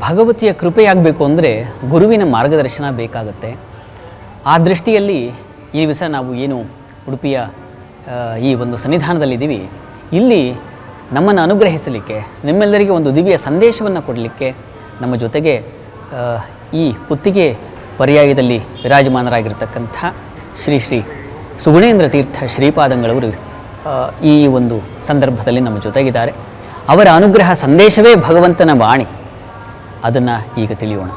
ಭಗವತಿಯ ಕೃಪೆಯಾಗಬೇಕು ಅಂದರೆ ಗುರುವಿನ ಮಾರ್ಗದರ್ಶನ ಬೇಕಾಗುತ್ತೆ. ಆ ದೃಷ್ಟಿಯಲ್ಲಿ ಈ ದಿವಸ ನಾವು ಏನು ಉಡುಪಿಯ ಈ ಒಂದು ಸನ್ನಿಧಾನದಲ್ಲಿದ್ದೀವಿ, ಇಲ್ಲಿ ನಮ್ಮನ್ನು ಅನುಗ್ರಹಿಸಲಿಕ್ಕೆ, ನಿಮ್ಮೆಲ್ಲರಿಗೆ ಒಂದು ದಿವ್ಯ ಸಂದೇಶವನ್ನು ಕೊಡಲಿಕ್ಕೆ ನಮ್ಮ ಜೊತೆಗೆ ಈ ಪುತ್ತಿಗೆ ಪರ್ಯಾಯದಲ್ಲಿ ವಿರಾಜಮಾನರಾಗಿರ್ತಕ್ಕಂಥ ಶ್ರೀ ಶ್ರೀ ಸುಗುಣೇಂದ್ರ ತೀರ್ಥ ಶ್ರೀಪಾದಂಗಳವರು ಈ ಒಂದು ಸಂದರ್ಭದಲ್ಲಿ ನಮ್ಮ ಜೊತೆಗಿದ್ದಾರೆ. ಅವರ ಅನುಗ್ರಹ ಸಂದೇಶವೇ ಭಗವಂತನ ವಾಣಿ. ಅದನ್ನು ಈಗ ತಿಳಿಯೋಣ.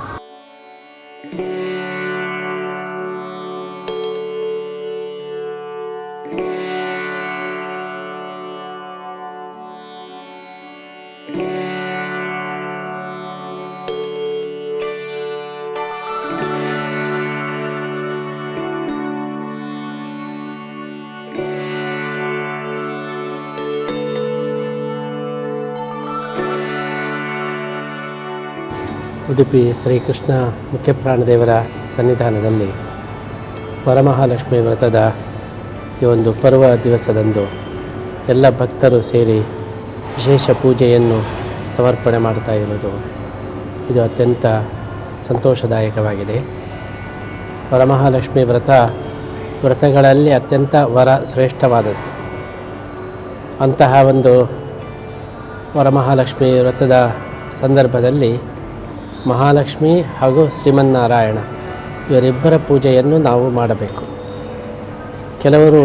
ಉಡುಪಿ ಶ್ರೀಕೃಷ್ಣ ಮುಖ್ಯಪ್ರಾಣದೇವರ ಸನ್ನಿಧಾನದಲ್ಲಿ ವರಮಹಾಲಕ್ಷ್ಮಿ ವ್ರತದ ಈ ಒಂದು ಪರ್ವ ದಿವಸದಂದು ಎಲ್ಲ ಭಕ್ತರು ಸೇರಿ ವಿಶೇಷ ಪೂಜೆಯನ್ನು ಸಮರ್ಪಣೆ ಮಾಡ್ತಾ ಇರೋದು ಇದು ಅತ್ಯಂತ ಸಂತೋಷದಾಯಕವಾಗಿದೆ. ವರಮಹಾಲಕ್ಷ್ಮಿ ವ್ರತಗಳಲ್ಲಿ ಅತ್ಯಂತ ಶ್ರೇಷ್ಠವಾದದ್ದು. ಅಂತಹ ಒಂದು ವರಮಹಾಲಕ್ಷ್ಮಿ ವ್ರತದ ಸಂದರ್ಭದಲ್ಲಿ ಮಹಾಲಕ್ಷ್ಮಿ ಹಾಗೂ ಶ್ರೀಮನ್ನಾರಾಯಣ ಇವರಿಬ್ಬರ ಪೂಜೆಯನ್ನು ನಾವು ಮಾಡಬೇಕು. ಕೆಲವರು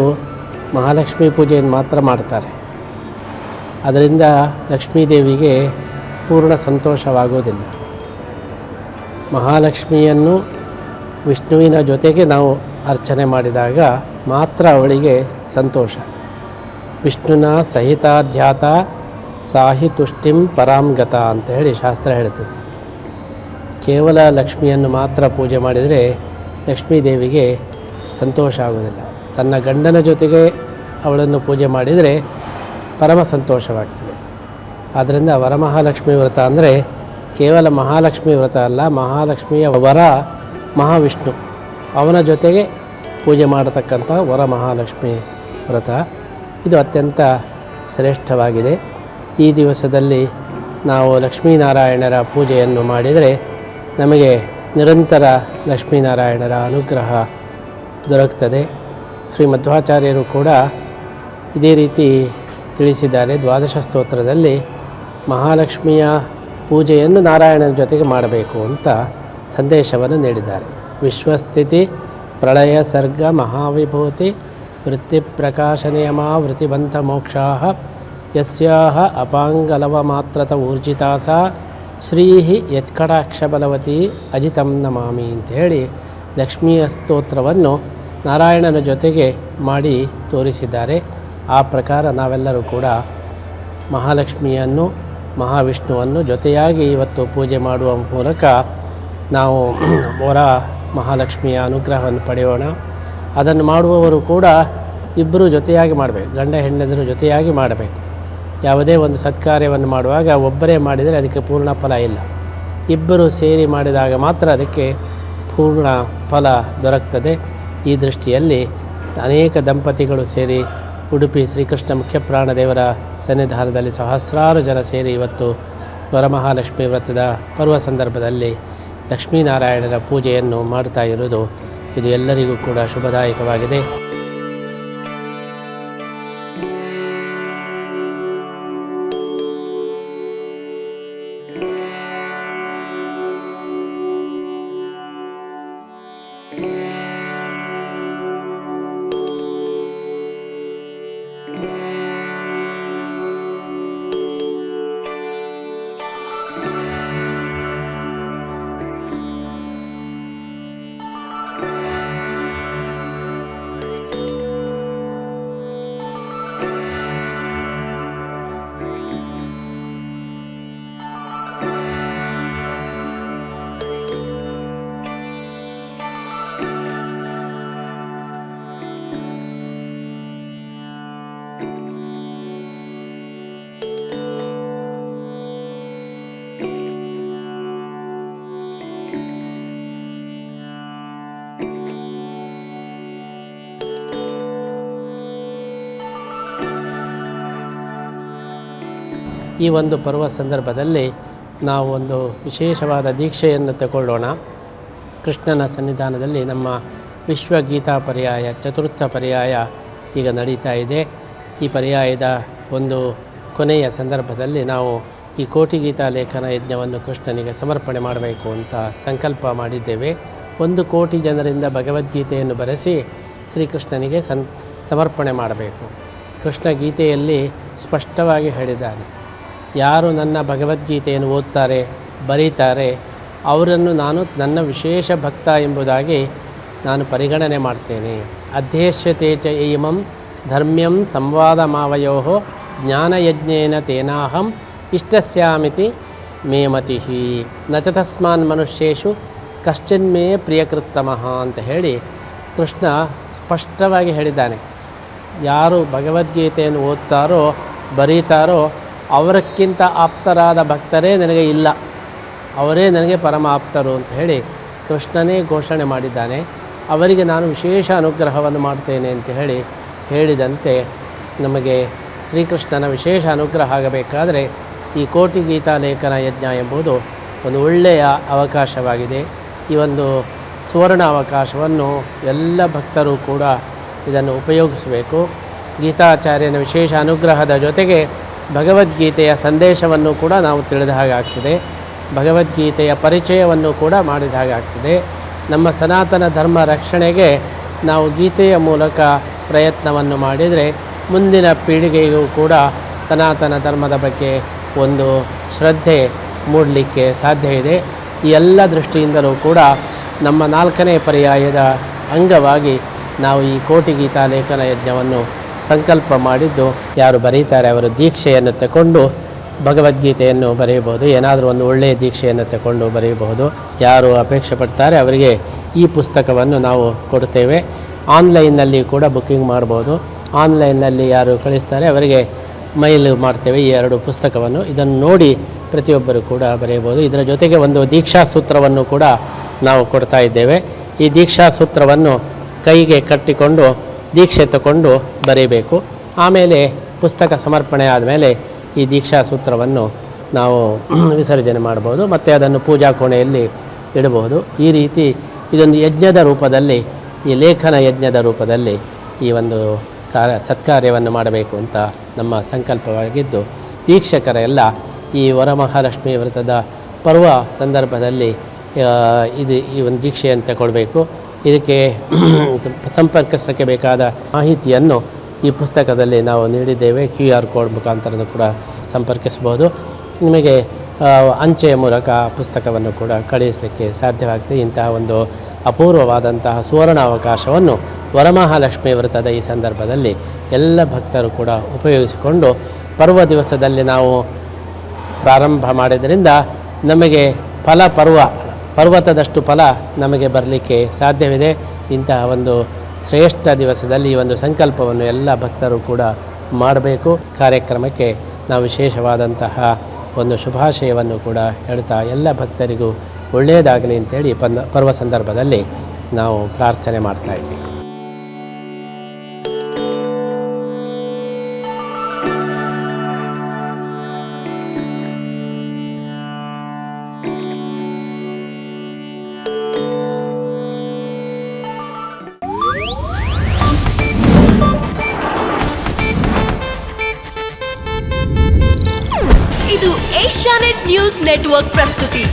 ಮಹಾಲಕ್ಷ್ಮಿ ಪೂಜೆಯನ್ನು ಮಾತ್ರ ಮಾಡ್ತಾರೆ. ಅದರಿಂದ ಲಕ್ಷ್ಮೀದೇವಿಗೆ ಪೂರ್ಣ ಸಂತೋಷವಾಗೋದಿಲ್ಲ. ಮಹಾಲಕ್ಷ್ಮಿಯನ್ನು ವಿಷ್ಣುವಿನ ಜೊತೆಗೆ ನಾವು ಅರ್ಚನೆ ಮಾಡಿದಾಗ ಮಾತ್ರ ಅವಳಿಗೆ ಸಂತೋಷ. ವಿಷ್ಣುನ ಸಹಿತಾಧ್ಯಾತ ಸಾಹಿ ತುಷ್ಟಿಂ ಪರಾಂಗತ ಅಂತ ಹೇಳಿ ಶಾಸ್ತ್ರ ಹೇಳ್ತದೆ. ಕೇವಲ ಲಕ್ಷ್ಮಿಯನ್ನು ಮಾತ್ರ ಪೂಜೆ ಮಾಡಿದರೆ ಲಕ್ಷ್ಮೀದೇವಿಗೆ ಸಂತೋಷ ಆಗೋದಿಲ್ಲ. ತನ್ನ ಗಂಡನ ಜೊತೆಗೆ ಅವಳನ್ನು ಪೂಜೆ ಮಾಡಿದರೆ ಪರಮ ಸಂತೋಷವಾಗ್ತದೆ. ಆದ್ದರಿಂದ ವರಮಹಾಲಕ್ಷ್ಮಿ ವ್ರತ ಅಂದರೆ ಕೇವಲ ಮಹಾಲಕ್ಷ್ಮಿ ವ್ರತ ಅಲ್ಲ, ಮಹಾಲಕ್ಷ್ಮಿಯ ವರ ಮಹಾವಿಷ್ಣು, ಅವನ ಜೊತೆಗೆ ಪೂಜೆ ಮಾಡತಕ್ಕಂಥ ವರಮಹಾಲಕ್ಷ್ಮಿ ವ್ರತ ಇದು ಅತ್ಯಂತ ಶ್ರೇಷ್ಠವಾಗಿದೆ. ಈ ದಿವಸದಲ್ಲಿ ನಾವು ಲಕ್ಷ್ಮೀನಾರಾಯಣರ ಪೂಜೆಯನ್ನು ಮಾಡಿದರೆ ನಮಗೆ ನಿರಂತರ ಲಕ್ಷ್ಮೀನಾರಾಯಣರ ಅನುಗ್ರಹ ದೊರಕ್ತದೆ. ಶ್ರೀ ಮಧ್ವಾಚಾರ್ಯರು ಕೂಡ ಇದೇ ರೀತಿ ತಿಳಿಸಿದ್ದಾರೆ. ದ್ವಾದಶ ಸ್ತೋತ್ರದಲ್ಲಿ ಮಹಾಲಕ್ಷ್ಮಿಯ ಪೂಜೆಯನ್ನು ನಾರಾಯಣನ ಜೊತೆಗೆ ಮಾಡಬೇಕು ಅಂತ ಸಂದೇಶವನ್ನು ನೀಡಿದ್ದಾರೆ. ವಿಶ್ವಸ್ಥಿತಿ ಪ್ರಳಯ ಸರ್ಗ ಮಹಾವಿಭೂತಿ ವೃತ್ತಿ ಪ್ರಕಾಶನಿಯಮ ವೃತ್ತಿಬಂಧ ಮೋಕ್ಷಾಃ ಯಸ್ಯಾಹ ಅಪಾಂಗಲವ ಮಾತ್ರತ ಊರ್ಜಿತಾಸ ಶ್ರೀಹಿ ಯತ್ಕಟಾಕ್ಷಬಲವತಿ ಅಜಿತಂ ನಮಾಮಿ ಅಂಥೇಳಿ ಲಕ್ಷ್ಮಿಯ ಸ್ತೋತ್ರವನ್ನು ನಾರಾಯಣನ ಜೊತೆಗೆ ಮಾಡಿ ತೋರಿಸಿದ್ದಾರೆ. ಆ ಪ್ರಕಾರ ನಾವೆಲ್ಲರೂ ಕೂಡ ಮಹಾಲಕ್ಷ್ಮಿಯನ್ನು ಮಹಾವಿಷ್ಣುವನ್ನು ಜೊತೆಯಾಗಿ ಇವತ್ತು ಪೂಜೆ ಮಾಡುವ ಮೂಲಕ ನಾವು ವರ ಮಹಾಲಕ್ಷ್ಮಿಯ ಅನುಗ್ರಹವನ್ನು ಪಡೆಯೋಣ. ಅದನ್ನು ಮಾಡುವವರು ಕೂಡ ಇಬ್ಬರು ಜೊತೆಯಾಗಿ ಮಾಡಬೇಕು, ಗಂಡ ಹೆಣ್ಣಂದಿರು ಜೊತೆಯಾಗಿ ಮಾಡಬೇಕು. ಯಾವುದೇ ಒಂದು ಸತ್ಕಾರ್ಯವನ್ನು ಮಾಡುವಾಗ ಒಬ್ಬರೇ ಮಾಡಿದರೆ ಅದಕ್ಕೆ ಪೂರ್ಣ ಫಲ ಇಲ್ಲ. ಇಬ್ಬರು ಸೇರಿ ಮಾಡಿದಾಗ ಮಾತ್ರ ಅದಕ್ಕೆ ಪೂರ್ಣ ಫಲ ದೊರಕ್ತದೆ. ಈ ದೃಷ್ಟಿಯಲ್ಲಿ ಅನೇಕ ದಂಪತಿಗಳು ಸೇರಿ ಉಡುಪಿ ಶ್ರೀಕೃಷ್ಣ ಮುಖ್ಯಪ್ರಾಣದೇವರ ಸನ್ನಿಧಾನದಲ್ಲಿ ಸಹಸ್ರಾರು ಜನ ಸೇರಿ ಇವತ್ತು ವರಮಹಾಲಕ್ಷ್ಮಿ ವ್ರತದ ಪರ್ವ ಸಂದರ್ಭದಲ್ಲಿ ಲಕ್ಷ್ಮೀನಾರಾಯಣರ ಪೂಜೆಯನ್ನು ಮಾಡ್ತಾ ಇರುವುದು ಇದು ಎಲ್ಲರಿಗೂ ಕೂಡ ಶುಭದಾಯಕವಾಗಿದೆ. ಈ ಒಂದು ಪರ್ವ ಸಂದರ್ಭದಲ್ಲಿ ನಾವು ಒಂದು ವಿಶೇಷವಾದ ದೀಕ್ಷೆಯನ್ನು ತಗೊಳ್ಳೋಣ. ಕೃಷ್ಣನ ಸನ್ನಿಧಾನದಲ್ಲಿ ನಮ್ಮ ವಿಶ್ವಗೀತಾ ಪರ್ಯಾಯ ಚತುರ್ಥ ಪರ್ಯಾಯ ಈಗ ನಡೀತಾ ಇದೆ. ಈ ಪರ್ಯಾಯದ ಒಂದು ಕೊನೆಯ ಸಂದರ್ಭದಲ್ಲಿ ನಾವು ಈ ಕೋಟಿ ಗೀತಾ ಲೇಖನ ಯಜ್ಞವನ್ನು ಕೃಷ್ಣನಿಗೆ ಸಮರ್ಪಣೆ ಮಾಡಬೇಕು ಅಂತ ಸಂಕಲ್ಪ ಮಾಡಿದ್ದೇವೆ. 1 ಕೋಟಿ ಜನರಿಂದ ಭಗವದ್ಗೀತೆಯನ್ನು ಬರೆಸಿ ಶ್ರೀಕೃಷ್ಣನಿಗೆ ಸಮರ್ಪಣೆ ಮಾಡಬೇಕು. ಕೃಷ್ಣ ಗೀತೆಯಲ್ಲಿ ಸ್ಪಷ್ಟವಾಗಿ ಹೇಳಿದ್ದಾನೆ, ಯಾರು ನನ್ನ ಭಗವದ್ಗೀತೆಯನ್ನು ಓದ್ತಾರೆ, ಬರೀತಾರೆ, ಅವರನ್ನು ನಾನು ನನ್ನ ವಿಶೇಷ ಭಕ್ತ ಎಂಬುದಾಗಿ ನಾನು ಪರಿಗಣನೆ ಮಾಡ್ತೇನೆ. ಅಧ್ಯೇಶ್ಯತೆ ಚ ಇಮಂ ಧರ್ಮ್ಯಂ ಸಂವಾದಮಾವಯೋ ಜ್ಞಾನಯಜ್ಞೇನ ತೇನಾಹಂ ಇಷ್ಟಸ್ಯಾಮಿತಿ ಮೇ ಮತಿ ನ ಚ ತಸ್ಮಾನ್ ಮನುಷ್ಯೇಷು ಕಶ್ಚಿನ್ಮೇ ಪ್ರಿಯಕೃತ್ತಮಃ ಅಂತ ಹೇಳಿ ಕೃಷ್ಣ ಸ್ಪಷ್ಟವಾಗಿ ಹೇಳಿದ್ದಾನೆ. ಯಾರು ಭಗವದ್ಗೀತೆಯನ್ನು ಓದ್ತಾರೋ ಬರೀತಾರೋ ಅವರಕ್ಕಿಂತ ಆಪ್ತರಾದ ಭಕ್ತರೇ ನನಗೆ ಇಲ್ಲ, ಅವರೇ ನನಗೆ ಪರಮ ಆಪ್ತರು ಅಂತ ಹೇಳಿ ಕೃಷ್ಣನೇ ಘೋಷಣೆ ಮಾಡಿದ್ದಾನೆ. ಅವರಿಗೆ ನಾನು ವಿಶೇಷ ಅನುಗ್ರಹವನ್ನು ಮಾಡ್ತೇನೆ ಅಂತ ಹೇಳಿದಂತೆ ನಮಗೆ ಶ್ರೀಕೃಷ್ಣನ ವಿಶೇಷ ಅನುಗ್ರಹ ಆಗಬೇಕಾದರೆ ಈ ಕೋಟಿ ಗೀತಾ ಲೇಖನ ಯಜ್ಞ ಎಂಬುದು ಒಂದು ಒಳ್ಳೆಯ ಅವಕಾಶವಾಗಿದೆ. ಈ ಒಂದು ಸುವರ್ಣ ಅವಕಾಶವನ್ನು ಎಲ್ಲ ಭಕ್ತರು ಕೂಡ ಇದನ್ನು ಉಪಯೋಗಿಸಬೇಕು. ಗೀತಾಚಾರ್ಯನ ವಿಶೇಷ ಅನುಗ್ರಹದ ಜೊತೆಗೆ ಭಗವದ್ಗೀತೆಯ ಸಂದೇಶವನ್ನು ಕೂಡ ನಾವು ತಿಳಿದ ಹಾಗಾಗ್ತದೆ, ಭಗವದ್ಗೀತೆಯ ಪರಿಚಯವನ್ನು ಕೂಡ ಮಾಡಿದ ಹಾಗಾಗ್ತದೆ. ನಮ್ಮ ಸನಾತನ ಧರ್ಮ ರಕ್ಷಣೆಗೆ ನಾವು ಗೀತೆಯ ಮೂಲಕ ಪ್ರಯತ್ನವನ್ನು ಮಾಡಿದರೆ ಮುಂದಿನ ಪೀಳಿಗೆಗೂ ಕೂಡ ಸನಾತನ ಧರ್ಮದ ಬಗ್ಗೆ ಒಂದು ಶ್ರದ್ಧೆ ಮೂಡಲಿಕ್ಕೆ ಸಾಧ್ಯ ಇದೆ. ಈ ಎಲ್ಲ ದೃಷ್ಟಿಯಿಂದಲೂ ಕೂಡ ನಮ್ಮ 4ನೇ ಪರ್ಯಾಯದ ಅಂಗವಾಗಿ ನಾವು ಈ ಕೋಟಿ ಗೀತಾ ಲೇಖನ ಯಜ್ಞವನ್ನು ಸಂಕಲ್ಪ ಮಾಡಿದ್ದು, ಯಾರು ಬರೀತಾರೆ ಅವರು ದೀಕ್ಷೆಯನ್ನು ತಗೊಂಡು ಭಗವದ್ಗೀತೆಯನ್ನು ಬರೆಯಬಹುದು. ಏನಾದರೂ ಒಂದು ಒಳ್ಳೆಯ ದೀಕ್ಷೆಯನ್ನು ತಗೊಂಡು ಬರೆಯಬಹುದು. ಯಾರು ಅಪೇಕ್ಷೆ ಪಡ್ತಾರೆ ಅವರಿಗೆ ಈ ಪುಸ್ತಕವನ್ನು ನಾವು ಕೊಡ್ತೇವೆ. ಆನ್ಲೈನ್ನಲ್ಲಿ ಕೂಡ ಬುಕ್ಕಿಂಗ್ ಮಾಡ್ಬೋದು. ಆನ್ಲೈನ್ನಲ್ಲಿ ಯಾರು ಕಳಿಸ್ತಾರೆ ಅವರಿಗೆ ಮೈಲ್ ಮಾಡ್ತೇವೆ ಈ 2 ಪುಸ್ತಕವನ್ನು. ಇದನ್ನು ನೋಡಿ ಪ್ರತಿಯೊಬ್ಬರು ಕೂಡ ಬರೆಯಬಹುದು. ಇದರ ಜೊತೆಗೆ ಒಂದು ದೀಕ್ಷಾ ಸೂತ್ರವನ್ನು ಕೂಡ ನಾವು ಕೊಡ್ತಾ ಇದ್ದೇವೆ. ಈ ದೀಕ್ಷಾ ಸೂತ್ರವನ್ನು ಕೈಗೆ ಕಟ್ಟಿಕೊಂಡು ದೀಕ್ಷೆ ತಗೊಂಡು ಬರೀಬೇಕು. ಆಮೇಲೆ ಪುಸ್ತಕ ಸಮರ್ಪಣೆ ಆದಮೇಲೆ ಈ ದೀಕ್ಷಾ ಸೂತ್ರವನ್ನು ನಾವು ವಿಸರ್ಜನೆ ಮಾಡ್ಬೋದು ಮತ್ತು ಅದನ್ನು ಪೂಜಾ ಕೋಣೆಯಲ್ಲಿ ಇಡಬಹುದು. ಈ ರೀತಿ ಇದೊಂದು ಯಜ್ಞದ ರೂಪದಲ್ಲಿ, ಈ ಲೇಖನ ಯಜ್ಞದ ರೂಪದಲ್ಲಿ ಈ ಒಂದು ಸತ್ಕಾರ್ಯವನ್ನು ಮಾಡಬೇಕು ಅಂತ ನಮ್ಮ ಸಂಕಲ್ಪವಾಗಿದ್ದು, ವೀಕ್ಷಕರೆಲ್ಲ ಈ ವರಮಹಾಲಕ್ಷ್ಮಿ ವ್ರತದ ಪರ್ವ ಸಂದರ್ಭದಲ್ಲಿ ಈ ಒಂದು ದೀಕ್ಷೆಯನ್ನು ತಗೊಳ್ಬೇಕು. ಇದಕ್ಕೆ ಸಂಪರ್ಕಿಸಲಿಕ್ಕೆ ಬೇಕಾದ ಮಾಹಿತಿಯನ್ನು ಈ ಪುಸ್ತಕದಲ್ಲಿ ನಾವು ನೀಡಿದ್ದೇವೆ. QR ಕೋಡ್ ಮುಖಾಂತರ ಕೂಡ ಸಂಪರ್ಕಿಸಬಹುದು. ನಿಮಗೆ ಅಂಚೆಯ ಮೂಲಕ ಪುಸ್ತಕವನ್ನು ಕೂಡ ಕಳುಹಿಸಲಿಕ್ಕೆ ಸಾಧ್ಯವಾಗ್ತದೆ. ಇಂತಹ ಒಂದು ಅಪೂರ್ವವಾದಂತಹ ಸುವರ್ಣ ಅವಕಾಶವನ್ನು ವರಮಹಾಲಕ್ಷ್ಮಿ ವ್ರತದ ಈ ಸಂದರ್ಭದಲ್ಲಿ ಎಲ್ಲ ಭಕ್ತರು ಕೂಡ ಉಪಯೋಗಿಸಿಕೊಂಡು ಪರ್ವ ದಿವಸದಲ್ಲಿ ನಾವು ಪ್ರಾರಂಭ ಮಾಡಿದ್ದರಿಂದ ನಮಗೆ ಪರ್ವತದಷ್ಟು ಫಲ ನಮಗೆ ಬರಲಿಕ್ಕೆ ಸಾಧ್ಯವಿದೆ. ಇಂತಹ ಒಂದು ಶ್ರೇಷ್ಠ ದಿವಸದಲ್ಲಿ ಈ ಒಂದು ಸಂಕಲ್ಪವನ್ನು ಎಲ್ಲ ಭಕ್ತರು ಕೂಡ ಮಾಡಬೇಕು. ಕಾರ್ಯಕ್ರಮಕ್ಕೆ ನಾವು ವಿಶೇಷವಾದಂತಹ ಒಂದು ಶುಭಾಶಯವನ್ನು ಕೂಡ ಹೇಳ್ತಾ ಎಲ್ಲ ಭಕ್ತರಿಗೂ ಒಳ್ಳೆಯದಾಗಲಿ ಅಂತೇಳಿ ಪರ್ವ ಸಂದರ್ಭದಲ್ಲಿ ನಾವು ಪ್ರಾರ್ಥನೆ ಮಾಡ್ತಾ ಇದ್ದೀವಿ. ಇದು ಏಷ್ಯಾನೆಟ್ ನ್ಯೂಸ್ ನೆಟ್ವರ್ಕ್ ಪ್ರಸ್ತುತಿ.